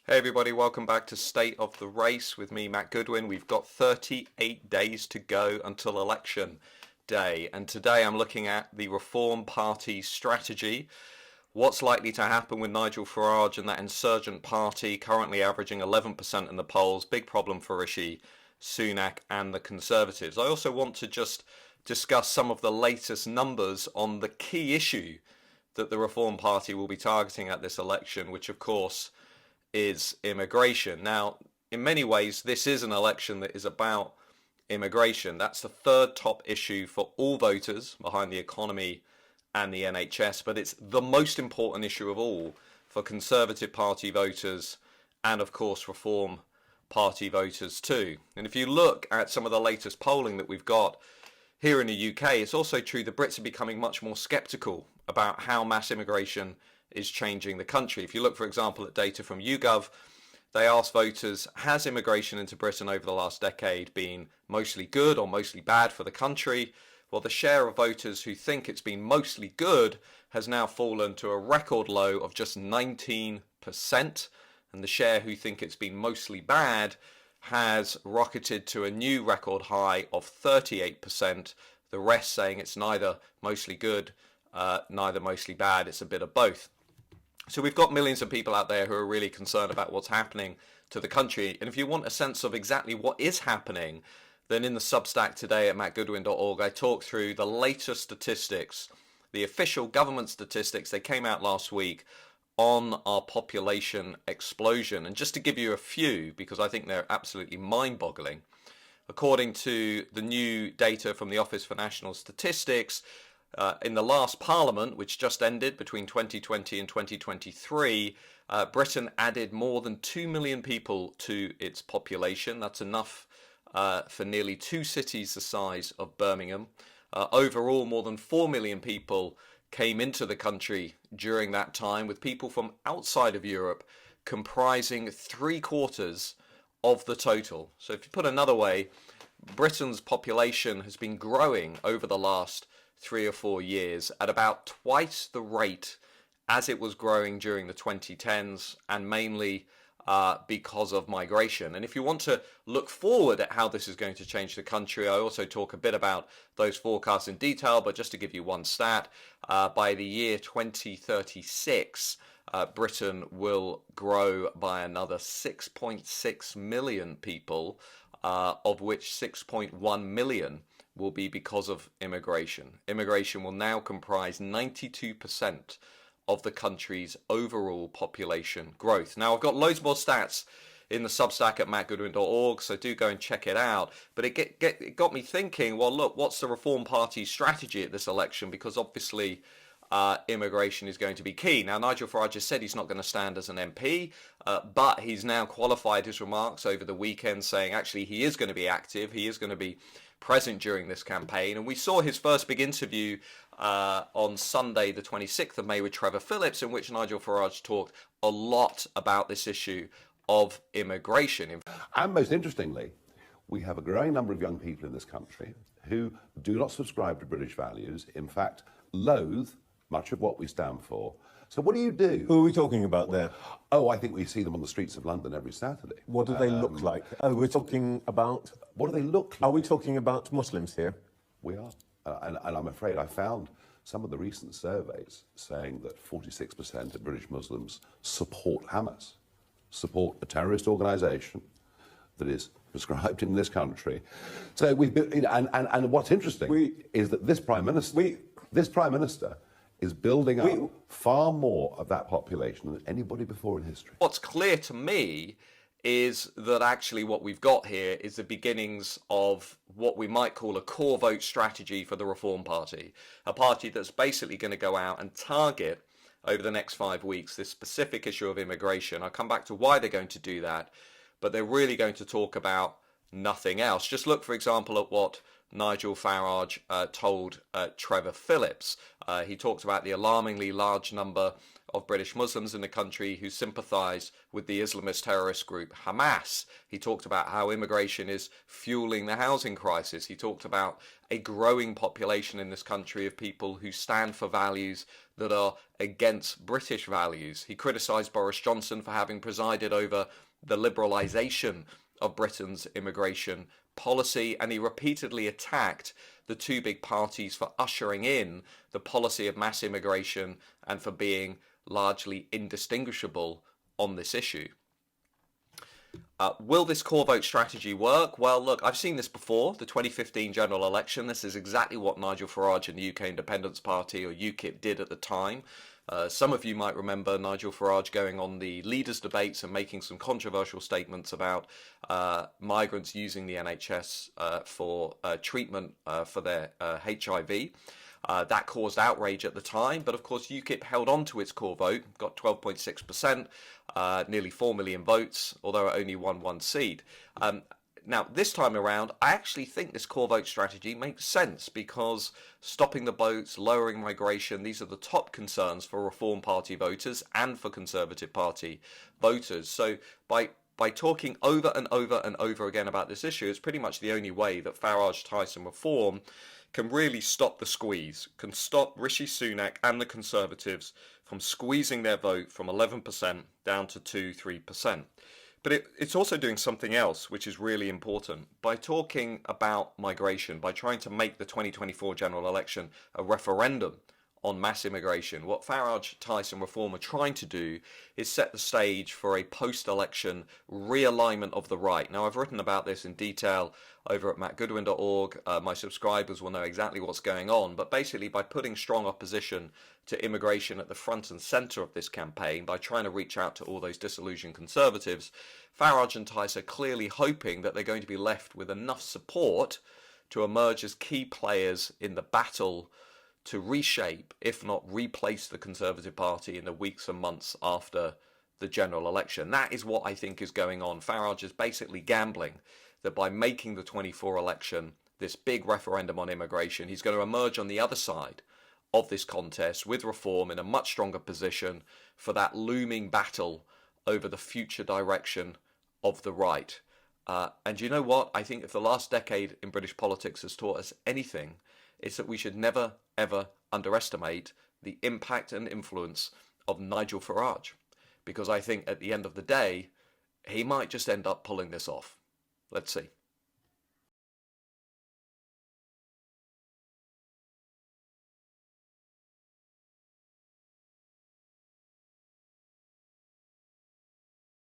Hey everybody, welcome back to State of the Race with me, Matt Goodwin. We've got 38 days to go until election day, and today I'm looking at the Reform Party's strategy. What's likely to happen with Nigel Farage and that insurgent party currently averaging 11% in the polls? Big problem for Rishi Sunak and the Conservatives. I also want to just discuss some of the latest numbers on the key issue that the Reform Party will be targeting at this election, which of course is immigration. Now, in many ways, this is an election that is about immigration. That's the third top issue for all voters behind the economy and the NHS, but it's the most important issue of all for Conservative Party voters and, of course, Reform Party voters too. And if you look at some of the latest polling that we've got here in the UK, it's also true the Brits are becoming much more sceptical about how mass immigration is changing the country. If you look, for example, at data from YouGov, they asked voters, has immigration into Britain over the last decade been mostly good or mostly bad for the country? Well, the share of voters who think it's been mostly good has now fallen to a record low of just 19%, and the share who think it's been mostly bad has rocketed to a new record high of 38%, the rest saying it's neither mostly good, neither mostly bad, it's a bit of both. So we've got millions of people out there who are really concerned about what's happening to the country. And if you want a sense of exactly what is happening, then in the Substack today at mattgoodwin.org, I talk through the latest statistics, the official government statistics. They came out last week on our population explosion. And just to give you a few, because I think they're absolutely mind-boggling, according to the new data from the Office for National Statistics, in the last parliament, which just ended between 2020 and 2023, Britain added more than 2 million people to its population. That's enough for nearly two cities the size of Birmingham. Overall, more than 4 million people came into the country during that time, with people from outside of Europe comprising 3/4 of the total. So if you put another way, Britain's population has been growing over the last 3 or 4 years at about twice the rate as it was growing during the 2010s, and mainly because of migration. And if you want to look forward at how this is going to change the country, I also talk a bit about those forecasts in detail, but just to give you one stat, by the year 2036, Britain will grow by another 6.6 million people, of which 6.1 million will be because of immigration. Immigration will now comprise 92% of the country's overall population growth. Now, I've got loads more stats in the Substack at mattgoodwin.org, so do go and check it out. But it got me thinking, well, look, what's the Reform Party's strategy at this election? Because obviously immigration is going to be key. Now, Nigel Farage has said he's not going to stand as an MP, but he's now qualified his remarks over the weekend, saying actually he is going to be active, he is going to be present during this campaign. And we saw his first big interview on Sunday, the 26th of May, with Trevor Phillips, in which Nigel Farage talked a lot about this issue of immigration. And most interestingly, we have a growing number of young people in this country who do not subscribe to British values, in fact, loathe much of what we stand for. So what do you do? Who are we talking about there? Oh, I think we see them on the streets of London every Saturday. What do they look like? Oh, we're talking about... What do they look like? Are we talking about Muslims here? We are. And I'm afraid I found some of the recent surveys saying that 46% of British Muslims support Hamas, support a terrorist organisation that is prescribed in this country. So we've been, and what's interesting is that this Prime Minister is building up far more of that population than anybody before in history. What's clear to me is that actually what we've got here is the beginnings of what we might call a core vote strategy for the Reform Party, a party that's basically going to go out and target over the next 5 weeks this specific issue of immigration. I'll come back to why they're going to do that, but they're really going to talk about nothing else. Just look, for example, at what Nigel Farage told Trevor Phillips. He talked about the alarmingly large number of British Muslims in the country who sympathise with the Islamist terrorist group Hamas. He talked about how immigration is fueling the housing crisis. He talked about a growing population in this country of people who stand for values that are against British values. He criticised Boris Johnson for having presided over the liberalisation of Britain's immigration policy, and he repeatedly attacked the two big parties for ushering in the policy of mass immigration and for being largely indistinguishable on this issue. Will this core vote strategy work? Well, look, I've seen this before, the 2015 general election. This is exactly what Nigel Farage and the UK Independence Party, or UKIP, did at the time. Some of you might remember Nigel Farage going on the leaders' debates and making some controversial statements about migrants using the NHS for treatment for their HIV. That caused outrage at the time, but of course UKIP held on to its core vote, got 12.6%, nearly 4 million votes, although it only won one seat. Now, this time around, I actually think this core vote strategy makes sense because stopping the boats, lowering migration, these are the top concerns for Reform Party voters and for Conservative Party voters. So by talking over and over and over again about this issue, it's pretty much the only way that Farage-Tyson reform can really stop the squeeze, can stop Rishi Sunak and the Conservatives from squeezing their vote from 11% down to 2-3%. But it's also doing something else, which is really important. By talking about migration, by trying to make the 2024 general election a referendum on mass immigration, what Farage-Tyson reform are trying to do is set the stage for a post-election realignment of the right. Now, I've written about this in detail over at mattgoodwin.org. My subscribers will know exactly what's going on. But basically, by putting strong opposition to immigration at the front and centre of this campaign, by trying to reach out to all those disillusioned Conservatives, Farage and Tyson are clearly hoping that they're going to be left with enough support to emerge as key players in the battle to reshape, if not replace, the Conservative Party in the weeks and months after the general election. That is what I think is going on. Farage is basically gambling that by making the 24 election this big referendum on immigration, he's going to emerge on the other side of this contest with reform in a much stronger position for that looming battle over the future direction of the right. And you know what? I think if the last decade in British politics has taught us anything, it's that we should never, ever underestimate the impact and influence of Nigel Farage. Because I think at the end of the day, he might just end up pulling this off. Let's see.